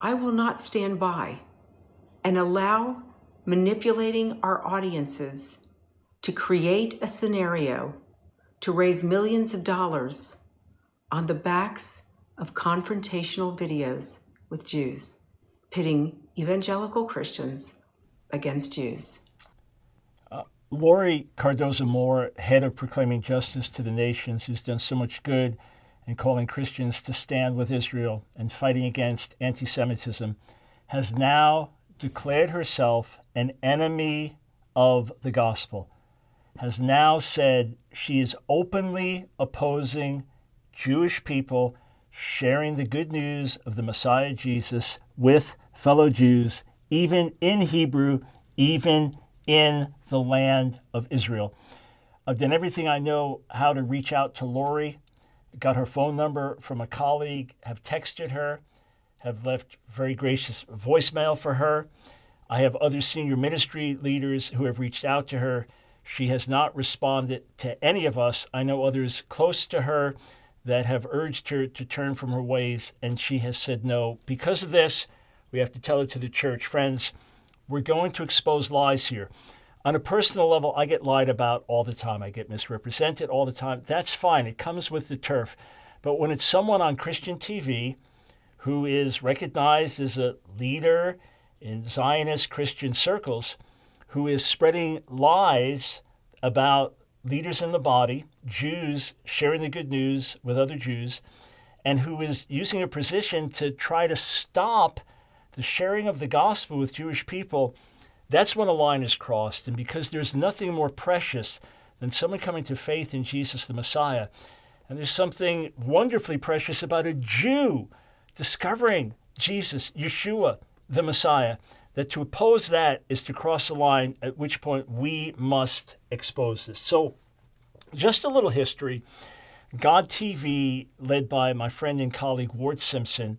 I will not stand by and allow manipulating our audiences to create a scenario to raise millions of dollars on the backs of confrontational videos with Jews, pitting evangelical Christians against Jews. Laurie Cardoza-Moore, head of Proclaiming Justice to the Nations, who's done so much good in calling Christians to stand with Israel and fighting against anti-Semitism, has now declared herself an enemy of the gospel, has now said she is openly opposing Jewish people sharing the good news of the Messiah Jesus with fellow Jews, even in Hebrew, even in the land of Israel. I've done everything I know how to reach out to Laurie, got her phone number from a colleague, have texted her, have left very gracious voicemail for her. I have other senior ministry leaders who have reached out to her. She has not responded to any of us. I know others close to her that have urged her to turn from her ways, and she has said no. Because of this, we have to tell it to the church. Friends, we're going to expose lies here. On a personal level, I get lied about all the time. I get misrepresented all the time. That's fine. It comes with the turf. But when it's someone on Christian TV who is recognized as a leader in Zionist Christian circles, who is spreading lies about leaders in the body, Jews sharing the good news with other Jews, and who is using a position to try to stop the sharing of the gospel with Jewish people, that's when a line is crossed. And because there's nothing more precious than someone coming to faith in Jesus the Messiah, and there's something wonderfully precious about a Jew discovering Jesus, Yeshua, the Messiah, that to oppose that is to cross the line, at which point we must expose this. So just a little history. God TV, led by my friend and colleague Ward Simpson,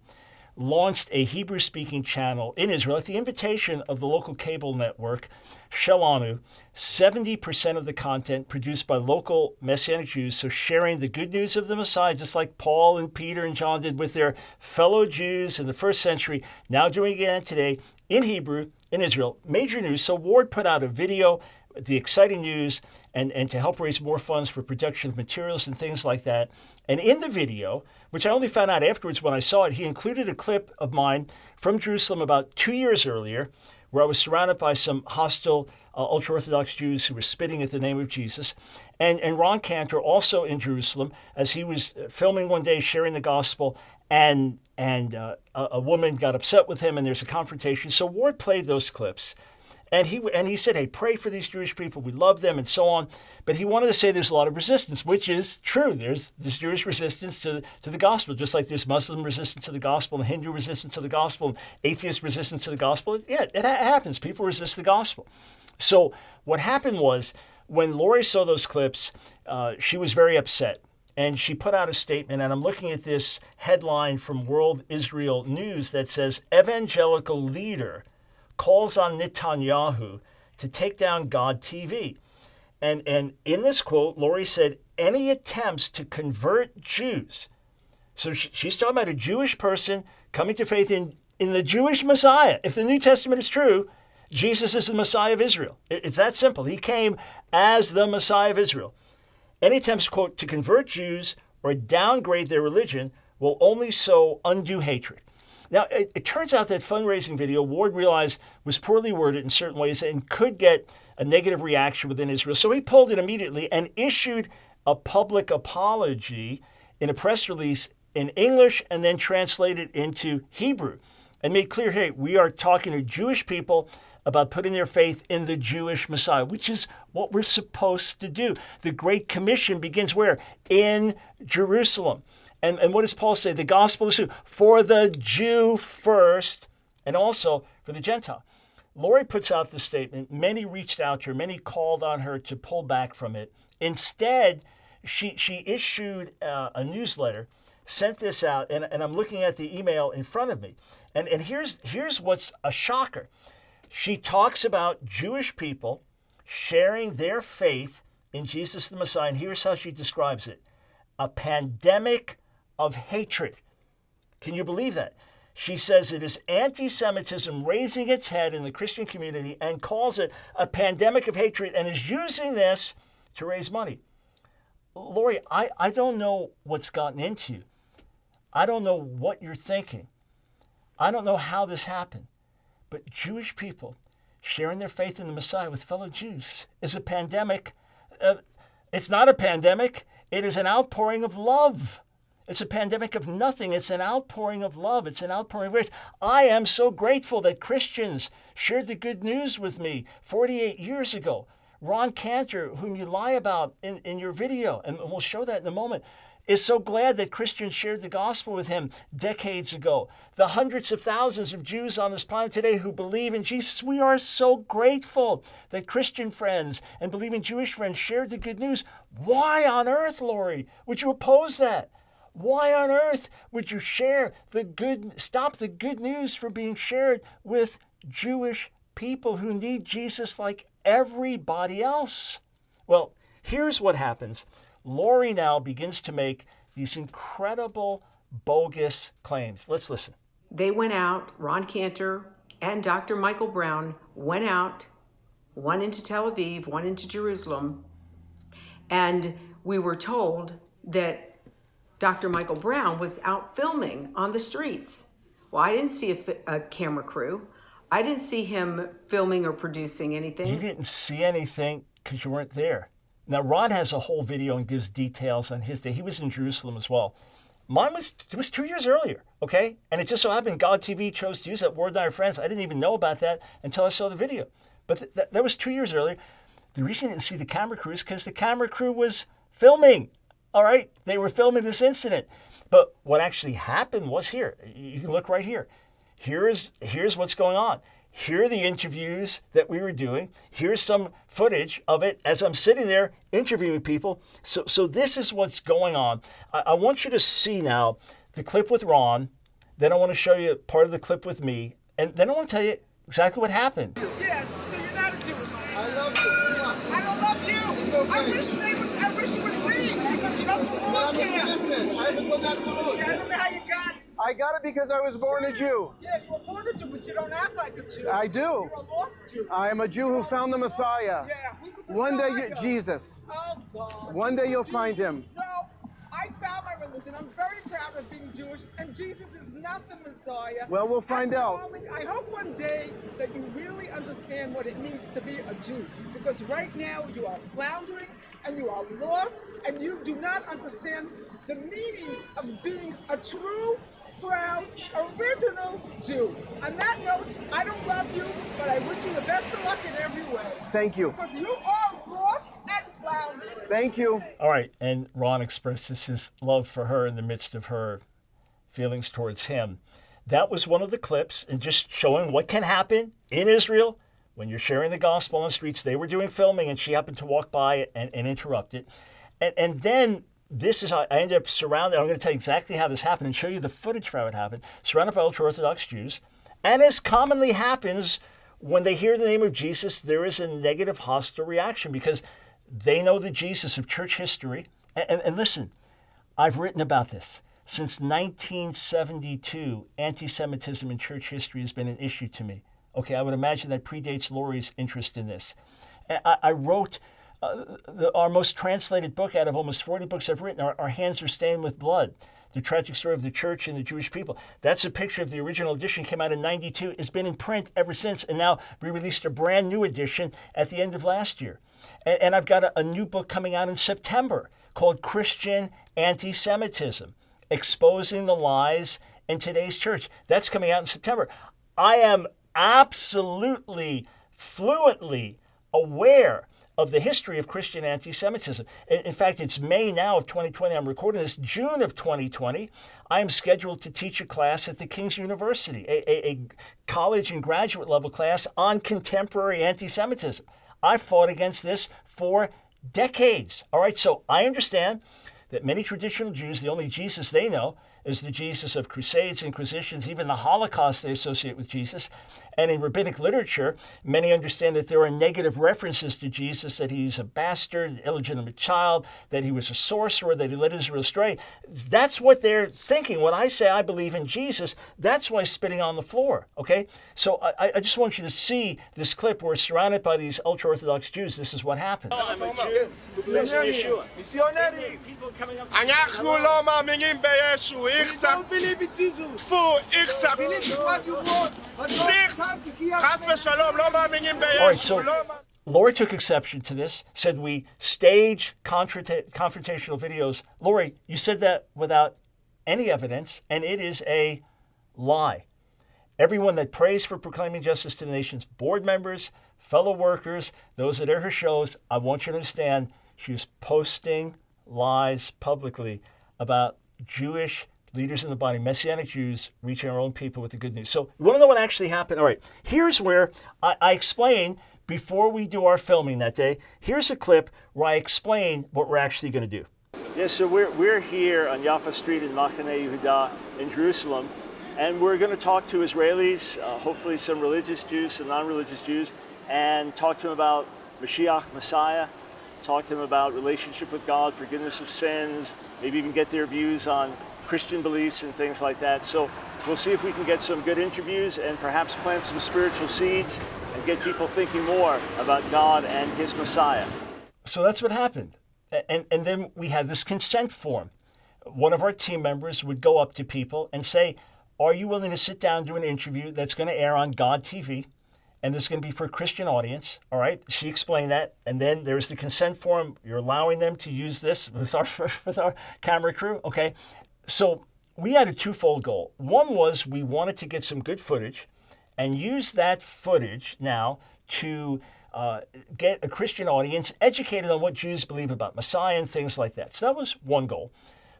launched a Hebrew-speaking channel in Israel at the invitation of the local cable network, Shelanu. 70% of the content produced by local Messianic Jews, so sharing the good news of the Messiah, just like Paul and Peter and John did with their fellow Jews in the first century, now doing it again today in Hebrew, in Israel. Major news. So Ward put out a video, the exciting news, and to help raise more funds for production of materials and things like that. And in the video, which I only found out afterwards when I saw it, he included a clip of mine from Jerusalem about 2 years earlier, where I was surrounded by some hostile ultra-Orthodox Jews who were spitting at the name of Jesus. And Ron Cantor, also in Jerusalem, as he was filming one day, sharing the gospel, and a woman got upset with him, and there's a confrontation. So Ward played those clips. And he said, hey, pray for these Jewish people. We love them and so on. But he wanted to say there's a lot of resistance, which is true. There's Jewish resistance to the gospel, just like there's Muslim resistance to the gospel and Hindu resistance to the gospel and atheist resistance to the gospel. Yeah, it happens. People resist the gospel. So what happened was when Laurie saw those clips, she was very upset. And she put out a statement, and I'm looking at this headline from World Israel News that says, evangelical leader calls on Netanyahu to take down God TV. And in this quote, Laurie said, any attempts to convert Jews. So she's talking about a Jewish person coming to faith in the Jewish Messiah. If the New Testament is true, Jesus is the Messiah of Israel. It's that simple. He came as the Messiah of Israel. Any attempts, quote, to convert Jews or downgrade their religion will only sow undue hatred. Now, it turns out that fundraising video, Ward realized, was poorly worded in certain ways and could get a negative reaction within Israel. So he pulled it immediately and issued a public apology in a press release in English and then translated into Hebrew and made clear, hey, we are talking to Jewish people about putting their faith in the Jewish Messiah, which is what we're supposed to do. The Great Commission begins where? In Jerusalem. And what does Paul say? The gospel is for the Jew first and also for the Gentile. Laurie puts out the statement. Many reached out to her. Many called on her to pull back from it. Instead, she issued a newsletter, sent this out, and I'm looking at the email in front of me. And here's what's a shocker. She talks about Jewish people sharing their faith in Jesus the Messiah. And here's how she describes it. A pandemic of hatred. Can you believe that? She says it is anti-Semitism raising its head in the Christian community and calls it a pandemic of hatred and is using this to raise money. Laurie, I don't know what's gotten into you. I don't know what you're thinking. I don't know how this happened. But Jewish people sharing their faith in the Messiah with fellow Jews is a pandemic. It's not a pandemic. It is an outpouring of love. It's a pandemic of nothing. It's an outpouring of love. It's an outpouring of grace. I am so grateful that Christians shared the good news with me 48 years ago. Ron Cantor, whom you lie about in your video, and we'll show that in a moment, is so glad that Christians shared the gospel with him decades ago. The hundreds of thousands of Jews on this planet today who believe in Jesus, we are so grateful that Christian friends and believing Jewish friends shared the good news. Why on earth, Laurie, would you oppose that? Why on earth would you stop the good news from being shared with Jewish people who need Jesus like everybody else? Well, here's what happens. Laurie now begins to make these incredible, bogus claims. Let's listen. They went out, Ron Cantor and Dr. Michael Brown went out, one into Tel Aviv, one into Jerusalem, and we were told that Dr. Michael Brown was out filming on the streets. Well, I didn't see a camera crew. I didn't see him filming or producing anything. You didn't see anything because you weren't there. Now, Ron has a whole video and gives details on his day. He was in Jerusalem as well. Mine was 2 years earlier, okay? And it just so happened God TV chose to use that word, Our Friends. I didn't even know about that until I saw the video. But that was 2 years earlier. The reason I didn't see the camera crew is because the camera crew was filming. All right, they were filming this incident. But what actually happened was here. You can look right here. Here's what's going on. Here are the interviews that we were doing. Here's some footage of it as I'm sitting there interviewing people. So this is what's going on. I want you to see now the clip with Ron. Then I want to show you part of the clip with me. And then I want to tell you exactly what happened. Yeah, so you're not a Jew. I love you. I don't love you. I wish you would leave because you don't belong here. Listen, I haven't done that to you. Yeah, I don't know how you got it. I got it because I was born a Jew. Yeah, you were born a Jew, but you don't act like a Jew. I do. You're a lost Jew. I am a Jew who found the Messiah. Yeah, who's the One day, Messiah? Jesus. Oh, God. One day you'll find him. No, I found my religion. I'm very proud of being Jewish, and Jesus is not the Messiah. Well, we'll find out. Darling, I hope one day that you really understand what it means to be a Jew, because right now you are floundering and you are lost, and you do not understand the meaning of being a true, proud, original Jew. On that note, I don't love you, but I wish you the best of luck in every way. Thank you. Because you are lost and floundering. Thank you. All right, and Ron expresses his love for her in the midst of her feelings towards him. That was one of the clips, and just showing what can happen in Israel when you're sharing the gospel on the streets. They were doing filming, and she happened to walk by and interrupt it. And then this is how I ended up surrounded. I'm going to tell you exactly how this happened and show you the footage for how it happened. Surrounded by ultra-Orthodox Jews. And as commonly happens, when they hear the name of Jesus, there is a negative, hostile reaction because they know the Jesus of church history. And listen, I've written about this. Since 1972, anti-Semitism in church history has been an issue to me. Okay, I would imagine that predates Laurie's interest in this. I wrote our most translated book out of almost 40 books I've written, Our Hands Are Stained with Blood, The Tragic Story of the Church and the Jewish People. That's a picture of the original edition, came out in 92. It's been in print ever since, and now we released a brand new edition at the end of last year. And I've got a new book coming out in September called Christian Anti-Semitism, Exposing the Lies in Today's Church. That's coming out in September. I am absolutely, fluently aware of the history of Christian anti-Semitism. In fact, it's May now of 2020. I'm recording this. June of 2020, I am scheduled to teach a class at the King's University, a college and graduate level class on contemporary anti-Semitism. I fought against this for decades. All right, so I understand that many traditional Jews, the only Jesus they know is the Jesus of crusades, inquisitions, even the Holocaust they associate with Jesus. And in rabbinic literature, many understand that there are negative references to Jesus, that he's a bastard, illegitimate child, that he was a sorcerer, that he led Israel astray. That's what they're thinking. When I say I believe in Jesus, that's why spitting on the floor, okay? So I just want you to see this clip where it's surrounded by these ultra-Orthodox Jews. This is what happens. I'm a Jew who believes in Yeshua. People coming up to אנחנו לא מאמינים בישו, Don't believe in Jesus. טפו, איכסה, Believe in what you want. But don't איכס, come to Kiev. חס ושלום, לא מאמינים All right, בישו, so לא מאמינים. Laurie took exception to this, said we stage confrontational videos. Laurie, you said that without any evidence, and it is a lie. Everyone that prays for proclaiming justice to the nations, board members, fellow workers, those that air her shows, I want you to understand she is posting lies publicly about Jewish leaders in the body, Messianic Jews, reaching our own people with the good news. So you want to know what actually happened? All right, here's where I explain, before we do our filming that day, here's a clip where I explain what we're actually going to do. Yes, so we're here on Jaffa Street in Machane Yehuda in Jerusalem, and we're going to talk to Israelis, hopefully some religious Jews, some non-religious Jews, and talk to them about Mashiach, Messiah, talk to them about relationship with God, forgiveness of sins, maybe even get their views on Christian beliefs and things like that. So we'll see if we can get some good interviews and perhaps plant some spiritual seeds and get people thinking more about God and his Messiah. So that's what happened. And then we had this consent form. One of our team members would go up to people and say, are you willing to sit down and do an interview that's going to air on God TV? And this is going to be for a Christian audience, all right? She explained that. And then there's the consent form. You're allowing them to use this with our camera crew, okay? So we had a twofold goal. One was we wanted to get some good footage and use that footage now to get a Christian audience educated on what Jews believe about Messiah and things like that. So that was one goal.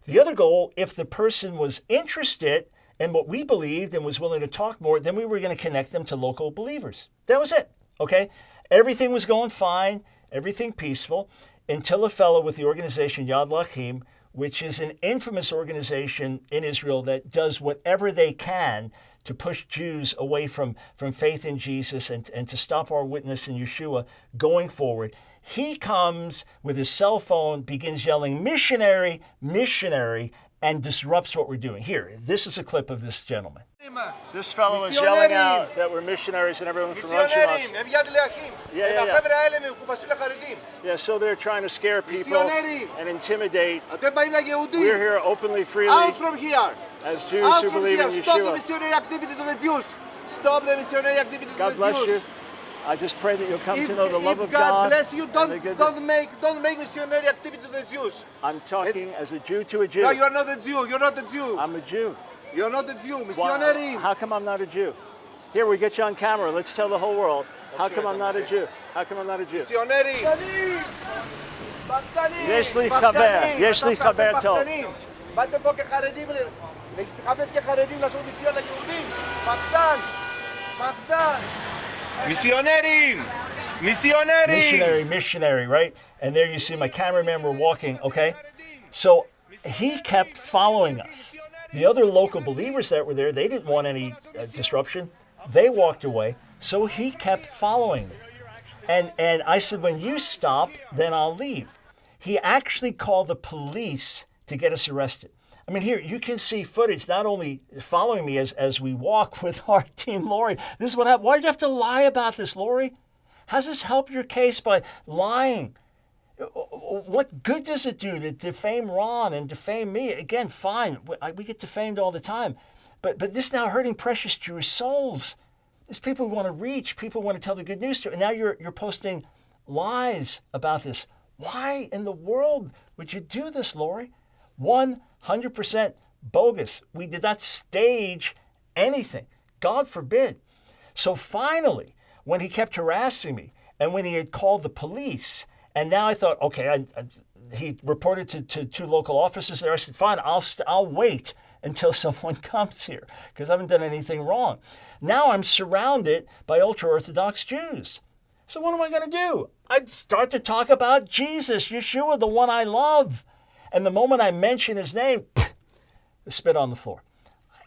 The other goal, if the person was interested in what we believed and was willing to talk more, then we were going to connect them to local believers. That was it, okay? Everything was going fine, everything peaceful, until a fellow with the organization Yad L'Achim, which is an infamous organization in Israel that does whatever they can to push Jews away from faith in Jesus and to stop our witness in Yeshua going forward. He comes with his cell phone, begins yelling, missionary, missionary, and disrupts what we're doing. Here, this is a clip of this gentleman. This fellow is yelling out that we're missionaries and everyone from Russia. Yeah, so they're trying to scare people and intimidate. We're here openly, freely, Out from here. as Jews Out who from believe here. in Stop the Yeshua. missionary activity to the Jews. Stop the missionary activity to God the bless Jews. you. I just pray that you'll come If, to know the love if of God God. bless you, and don't the good- don't make missionary activity to the Jews. I'm talking as a Jew to a Jew. No, you are not a Jew. You're not a Jew. I'm a Jew. You're not a Jew. Why- Missionary. How come I'm not a Jew? Here, we get you on camera. Let's tell the whole world. How come I'm not a Jew? How come I'm not a Jew? Missionary. יש לי חבר, יש לי חבר טוב. באתם פה כחרדים, לחפש כחרדים לעשות מיסיון ליהודים. פחדן. פחדן. מיסיונרים! מיסיונרים! Missionary, missionary, right? And there you see my cameraman, we're walking, okay? So he kept following us. The other local believers that were there, they didn't want any disruption. They walked away, so he kept following me. And I said, when you stop, then I'll leave. He actually called the police to get us arrested. I mean, here, you can see footage not only following me as we walk with our team, Laurie. This is what happened. Why did you have to lie about this, Laurie? How's this help your case by lying? What good does it do to defame Ron and defame me? Again, fine, we get defamed all the time. But this now hurting precious Jewish souls. It's people we want to reach, people we want to tell the good news to. And now you're posting lies about this. Why in the world would you do this, Laurie? 100% bogus. We did not stage anything. God forbid. So finally, when he kept harassing me and when he had called the police, and now I thought, okay, he reported to two local officers there. I said, fine, I'll wait until someone comes here because I haven't done anything wrong. Now I'm surrounded by ultra-Orthodox Jews. So what am I going to do? I'd start to talk about Jesus, Yeshua, the one I love. And the moment I mention his name, spit on the floor.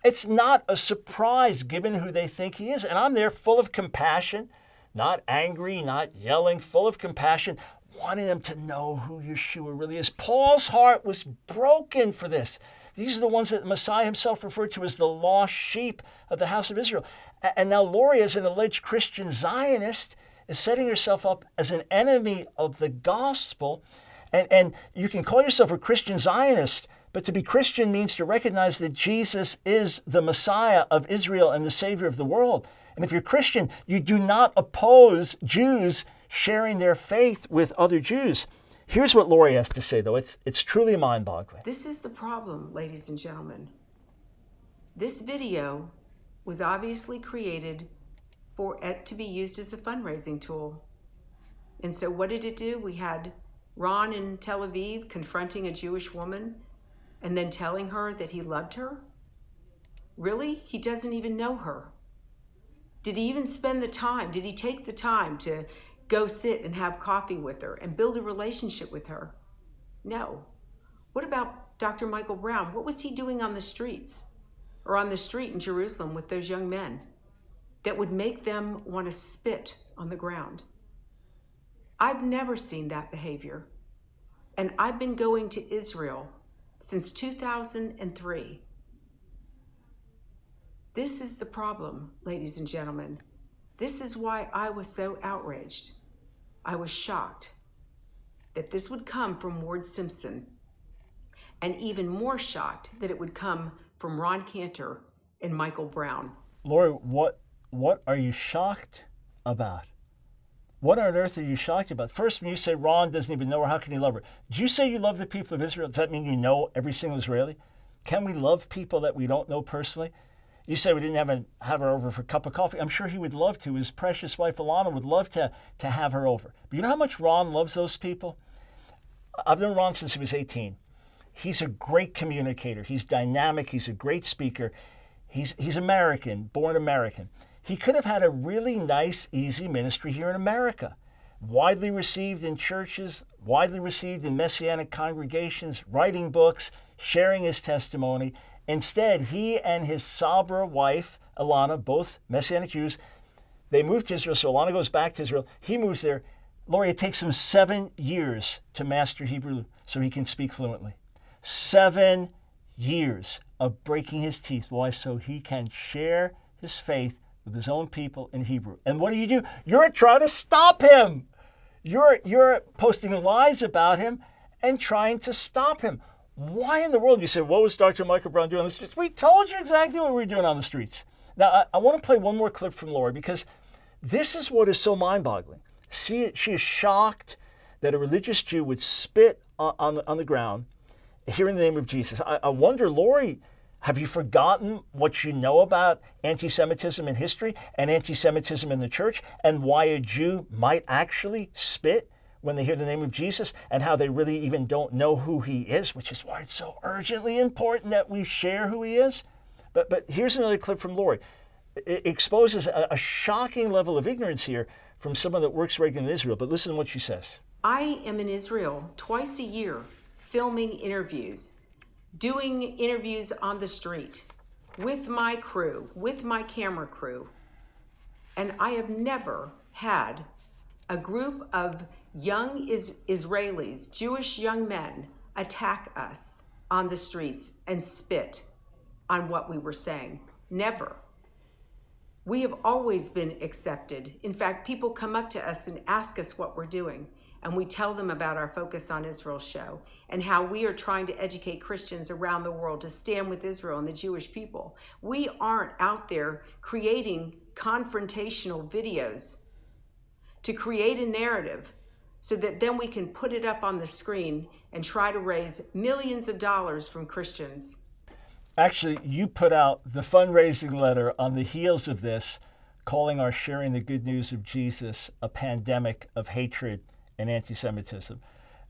It's not a surprise given who they think he is. And I'm there full of compassion, not angry, not yelling, full of compassion, wanting them to know who Yeshua really is. Paul's heart was broken for this. These are the ones that the Messiah himself referred to as the lost sheep of the house of Israel. And now Laurie, as an alleged Christian Zionist, is setting herself up as an enemy of the gospel. And you can call yourself a Christian Zionist, but to be Christian means to recognize that Jesus is the Messiah of Israel and the Savior of the world. And if you're Christian, you do not oppose Jews sharing their faith with other Jews. Here's what Laurie has to say, though. It's truly mind-boggling. This is the problem, ladies and gentlemen. This video was obviously created for it to be used as a fundraising tool. And so what did it do? We had Ron in Tel Aviv confronting a Jewish woman and then telling her that he loved her? Really? He doesn't even know her. Did he even spend the time? Did he take the time to go sit and have coffee with her and build a relationship with her? No. What about Dr. Michael Brown? What was he doing on the streets or on the street in Jerusalem with those young men that would make them want to spit on the ground? I've never seen that behavior. And I've been going to Israel since 2003. This is the problem, ladies and gentlemen. This is why I was so outraged. I was shocked that this would come from Ward Simpson, and even more shocked that it would come from Ron Cantor and Michael Brown. Laurie, what are you shocked about? What on earth are you shocked about? First, when you say Ron doesn't even know her, how can he love her? Did you say you love the people of Israel? Does that mean you know every single Israeli? Can we love people that we don't know personally? You say we didn't have her over for a cup of coffee. I'm sure he would love to. His precious wife, Alana, would love to have her over. But you know how much Ron loves those people? I've known Ron since he was 18. He's a great communicator. He's dynamic. He's a great speaker. He's American, born American. He could have had a really nice, easy ministry here in America. Widely received in churches, widely received in Messianic congregations, writing books, sharing his testimony. Instead, he and his Sabra wife, Alana, both Messianic Jews, they moved to Israel. So Alana goes back to Israel. He moves there. Laurie, it takes him 7 years to master Hebrew so he can speak fluently. 7 years of breaking his teeth. Why? So he can share his faith with his own people in Hebrew. And what do? You're trying to stop him. You're posting lies about him and trying to stop him. Why in the world? You say, what was Dr. Michael Brown doing on the streets? We told you exactly what we were doing on the streets. Now, I want to play one more clip from Laurie because this is what is so mind-boggling. She is shocked that a religious Jew would spit on the ground here in the name of Jesus. I wonder, Laurie, have you forgotten what you know about anti-Semitism in history and anti-Semitism in the church and why a Jew might actually spit when they hear the name of Jesus and how they really even don't know who he is, which is why it's so urgently important that we share who he is? But here's another clip from Laurie. It exposes a shocking level of ignorance here from someone that works regularly in Israel. But listen to what she says. I am in Israel twice a year filming interviews, doing interviews on the street with my crew, with my camera crew. And I have never had a group of young Israelis, Jewish young men, attack us on the streets and spit on what we were saying. Never. We have always been accepted. In fact, people come up to us and ask us what we're doing, and we tell them about our Focus on Israel show and how we are trying to educate Christians around the world to stand with Israel and the Jewish people. We aren't out there creating confrontational videos to create a narrative so that then we can put it up on the screen and try to raise millions of dollars from Christians. Actually, you put out the fundraising letter on the heels of this, calling our sharing the good news of Jesus a pandemic of hatred and anti-Semitism.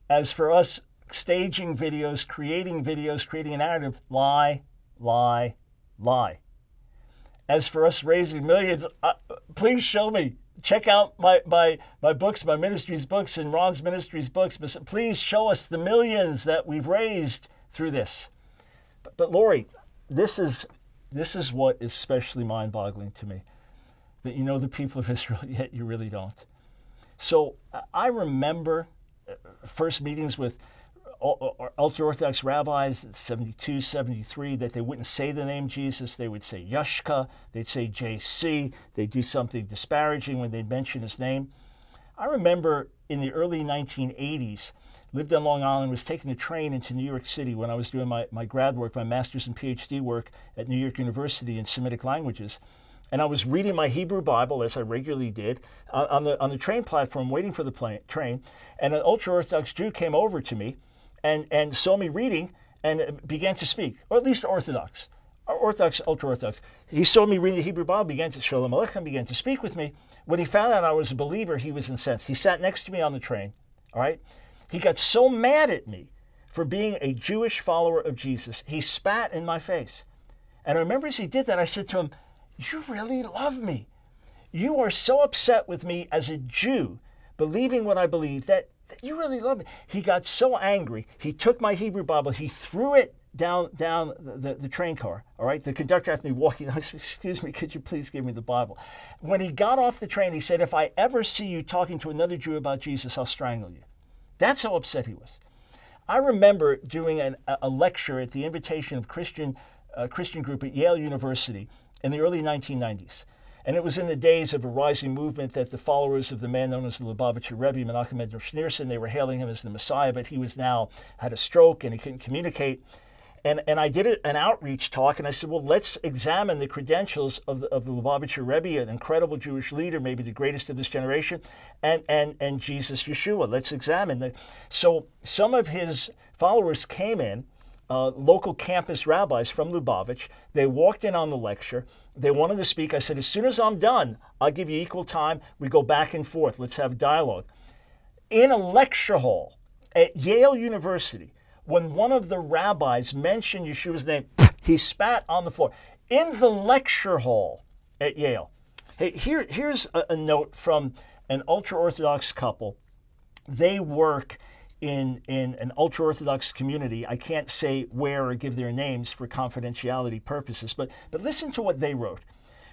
As for us staging videos, creating a narrative, lie, lie, lie. As for us raising millions, please show me. Check out my books, my ministry's books, and Ron's ministry's books. But please show us the millions that we've raised through this. But Laurie, this is This is what is especially mind-boggling to me, that you know the people of Israel, yet you really don't. So I remember first meetings with ultra-Orthodox rabbis in 72, 73, that they wouldn't say the name Jesus. They would say Yashka, they'd say JC, they'd do something disparaging when they'd mention his name. I remember in the early 1980s, lived on Long Island, was taking the train into New York City when I was doing my grad work, my master's and PhD work at New York University in Semitic languages. And I was reading my Hebrew Bible, as I regularly did, on the train platform, waiting for the train. And an ultra-Orthodox Jew came over to me and saw me reading and began to speak, or at least Orthodox, ultra-Orthodox. He saw me reading the Hebrew Bible, began to Shalom Aleichem, began to speak with me. When he found out I was a believer, he was incensed. He sat next to me on the train, all right? He got so mad at me for being a Jewish follower of Jesus, he spat in my face. And I remember as he did that, I said to him, "You really love me. You are so upset with me as a Jew, believing what I believe, that you really love me." He got so angry, he took my Hebrew Bible, he threw it down the train car, all right? The conductor had me walking. I said, "Excuse me, could you please give me the Bible?" When he got off the train, he said, "If I ever see you talking to another Jew about Jesus, I'll strangle you." That's how upset he was. I remember doing a lecture at the invitation of a Christian group at Yale University in the early 1990s. And it was in the days of a rising movement that the followers of the man known as the Lubavitcher Rebbe, Menachem Mendel Schneerson, they were hailing him as the Messiah, but he was now had a stroke and he couldn't communicate. And I did an outreach talk, and I said, well, let's examine the credentials of the Lubavitcher Rebbe, an incredible Jewish leader, maybe the greatest of this generation, and Jesus Yeshua. Let's examine that. So some of his followers came in, local campus rabbis from Lubavitch. They walked in on the lecture. They wanted to speak. I said, as soon as I'm done, I'll give you equal time. We go back and forth. Let's have dialogue. In a lecture hall at Yale University, when one of the rabbis mentioned Yeshua's name, he spat on the floor. In the lecture hall at Yale. Hey, here's a note from an ultra-Orthodox couple. They work in an ultra-Orthodox community. I can't say where or give their names for confidentiality purposes, but listen to what they wrote.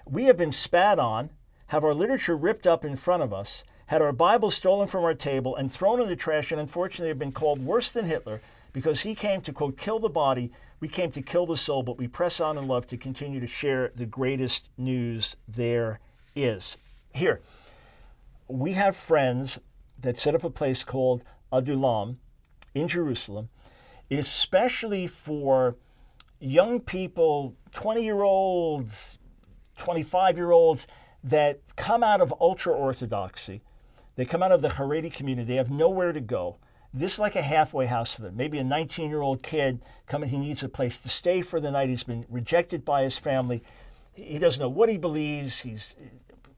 "We have been spat on, have our literature ripped up in front of us, had our Bibles stolen from our table and thrown in the trash, and unfortunately have been called worse than Hitler, because he came to, quote, kill the body, we came to kill the soul, but we press on in love to continue to share the greatest news there is." Here, we have friends that set up a place called Adulam in Jerusalem, especially for young people, 20-year-olds, 25-year-olds that come out of ultra-Orthodoxy. They come out of the Haredi community. They have nowhere to go. This is like a halfway house for them. Maybe a 19-year-old kid coming, he needs a place to stay for the night. He's been rejected by his family. He doesn't know what he believes. He's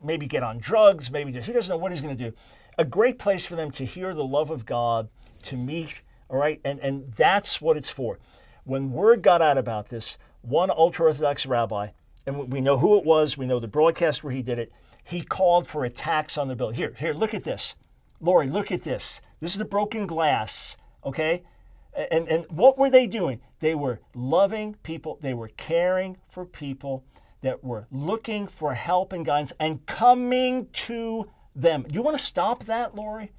maybe get on drugs, he doesn't know what he's going to do. A great place for them to hear the love of God, to meet, all right? And that's what it's for. When word got out about this, one ultra-Orthodox rabbi, and we know who it was, we know the broadcast where he did it, he called for a tax on the bill. Here, look at this. Laurie, look at this. This is the broken glass, okay? And what were they doing? They were loving people. They were caring for people that were looking for help and guidance and coming to them. Do you want to stop that, Laurie?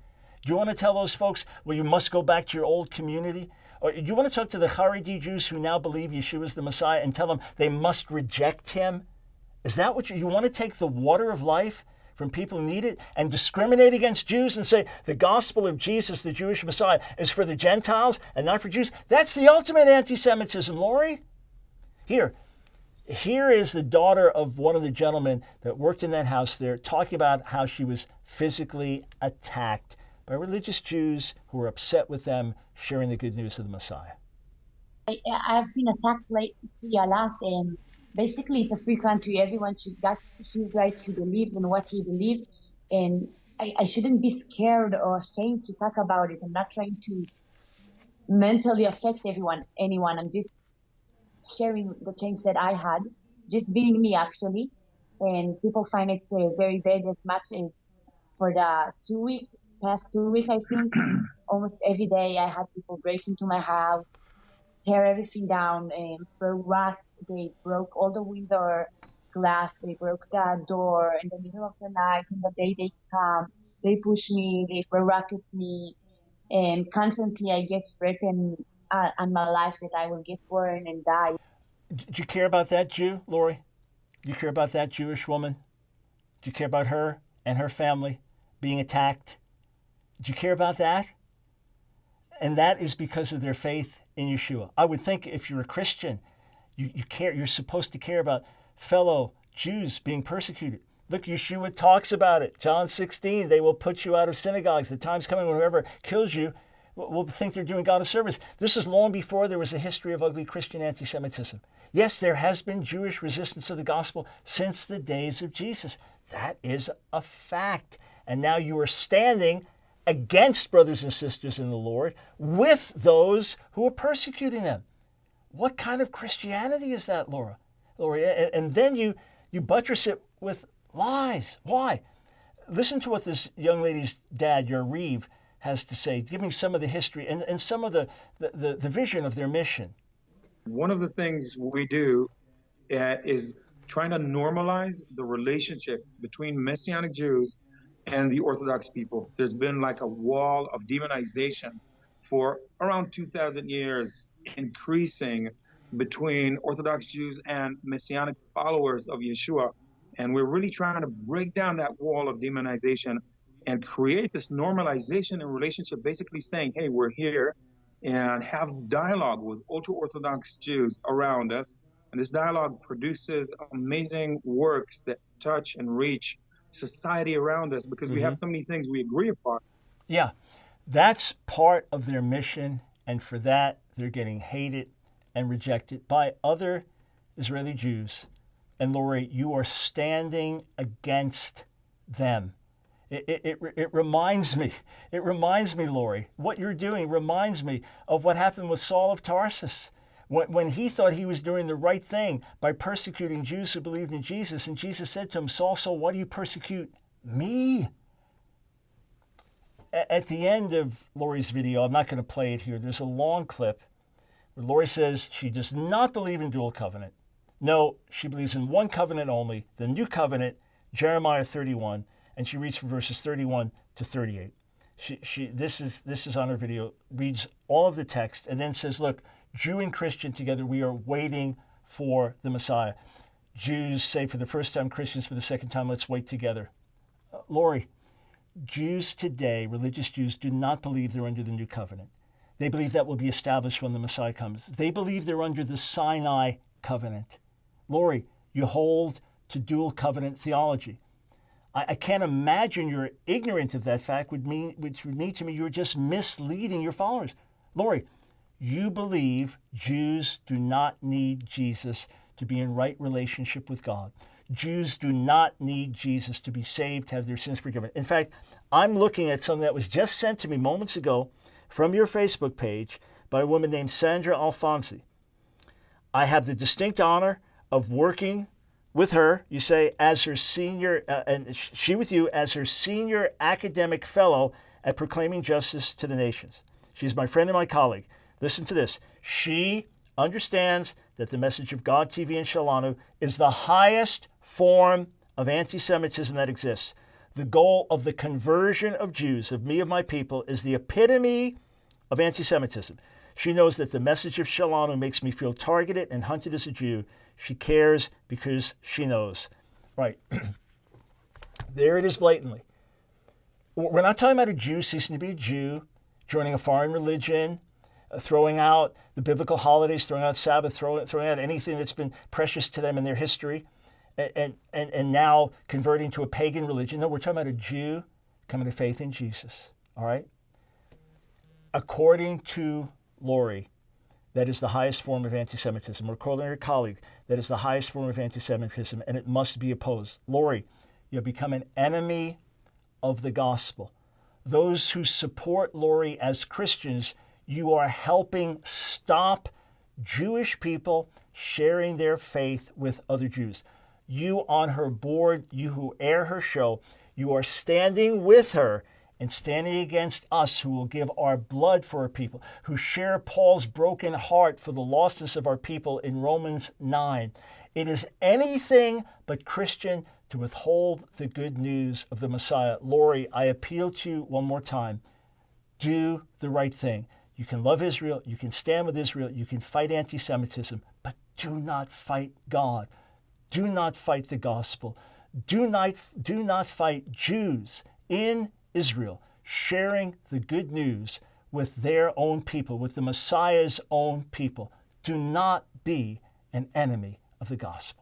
Do you want to tell those folks, well, you must go back to your old community? Or do you want to talk to the Haredi Jews who now believe Yeshua is the Messiah and tell them they must reject him? Is that what you want to take the water of life from people who need it and discriminate against Jews and say the gospel of Jesus, the Jewish Messiah, is for the Gentiles and not for Jews? That's the ultimate anti-Semitism, Laurie. Here is the daughter of one of the gentlemen that worked in that house there talking about how she was physically attacked by religious Jews who were upset with them sharing the good news of the Messiah. I've been attacked lately a lot, and basically it's a free country. Everyone should get his right to believe in what he believes, and I shouldn't be scared or ashamed to talk about it. I'm not trying to mentally affect anyone. I'm just sharing the change that I had, just being me actually, and people find it very bad, as much as for the past 2 weeks, I think, almost every day I had people break into my house, tear everything down, and throw they broke all the window glass, they broke that door in the middle of the night. In the day they come, they push me, they rocket me, and constantly I get threatened on my life that I will get born and die. Do you care about that Jew, Laurie? Do you care about that Jewish woman? Do you care about her and her family being attacked? Do you care about that? And that is because of their faith in Yeshua. I would think if you're a Christian, you care. You're supposed to care about fellow Jews being persecuted. Look, Yeshua talks about it. John 16, they will put you out of synagogues. The time's coming when whoever kills you will think they're doing God a service. This is long before there was a history of ugly Christian anti-Semitism. Yes, there has been Jewish resistance to the gospel since the days of Jesus. That is a fact. And now you are standing against brothers and sisters in the Lord with those who are persecuting them. What kind of Christianity is that, Laurie? And then you buttress it with lies. Why? Listen to what this young lady's dad, Yariv, has to say, giving some of the history and some of the vision of their mission. One of the things we do is trying to normalize the relationship between Messianic Jews and the Orthodox people. There's been like a wall of demonization for around 2,000 years, increasing between Orthodox Jews and Messianic followers of Yeshua. And we're really trying to break down that wall of demonization and create this normalization in relationship, basically saying, hey, we're here, and have dialogue with ultra-Orthodox Jews around us. And this dialogue produces amazing works that touch and reach society around us because we have so many things we agree upon. Yeah, that's part of their mission. And for that, they're getting hated and rejected by other Israeli Jews. And Laurie, you are standing against them. It reminds me, Laurie, what you're doing reminds me of what happened with Saul of Tarsus. When he thought he was doing the right thing by persecuting Jews who believed in Jesus, and Jesus said to him, Saul, why do you persecute me? At the end of Laurie's video, I'm not going to play it here, there's a long clip where Laurie says she does not believe in dual covenant. No, she believes in one covenant only, the new covenant, Jeremiah 31, and she reads from verses 31 to 38. This is on her video, reads all of the text, and then says, look, Jew and Christian together, we are waiting for the Messiah. Jews say for the first time, Christians for the second time, let's wait together. Laurie, Jews today, religious Jews, do not believe they're under the new covenant. They believe that will be established when the Messiah comes. They believe they're under the Sinai covenant. Laurie, you hold to dual covenant theology. I can't imagine you're ignorant of that fact, which would mean to me you're just misleading your followers. Laurie, you believe Jews do not need Jesus to be in right relationship with God. Jews do not need Jesus to be saved, to have their sins forgiven. In fact, I'm looking at something that was just sent to me moments ago from your Facebook page by a woman named Sandra Alfonsi. I have the distinct honor of working with her, you say, as her senior, and she with you as her senior academic fellow at Proclaiming Justice to the Nations. She's my friend and my colleague. Listen to this. She understands that the message of God TV and Shelanu is the highest form of anti-Semitism that exists. The goal of the conversion of Jews, of me, of my people, is the epitome of anti-Semitism. She knows that the message of Shelanu makes me feel targeted and hunted as a Jew. She cares because she knows. Right. There it is blatantly. We're not talking about a Jew ceasing to be a Jew, joining a foreign religion, throwing out the biblical holidays, throwing out Sabbath, throwing out anything that's been precious to them in their history, and now converting to a pagan religion. No, we're talking about a Jew coming to faith in Jesus. All right? According to Laurie, that is the highest form of anti-Semitism. We're calling her colleague. That is the highest form of anti-Semitism, and it must be opposed. Laurie, you have become an enemy of the gospel. Those who support Laurie as Christians, you are helping stop Jewish people sharing their faith with other Jews. You on her board, you who air her show, you are standing with her and standing against us who will give our blood for our people, who share Paul's broken heart for the lostness of our people in Romans 9. It is anything but Christian to withhold the good news of the Messiah. Laurie, I appeal to you one more time. Do the right thing. You can love Israel, you can stand with Israel, you can fight anti-Semitism, but do not fight God. Do not fight the gospel. Do not fight Jews in Israel, sharing the good news with their own people, with the Messiah's own people. Do not be an enemy of the gospel.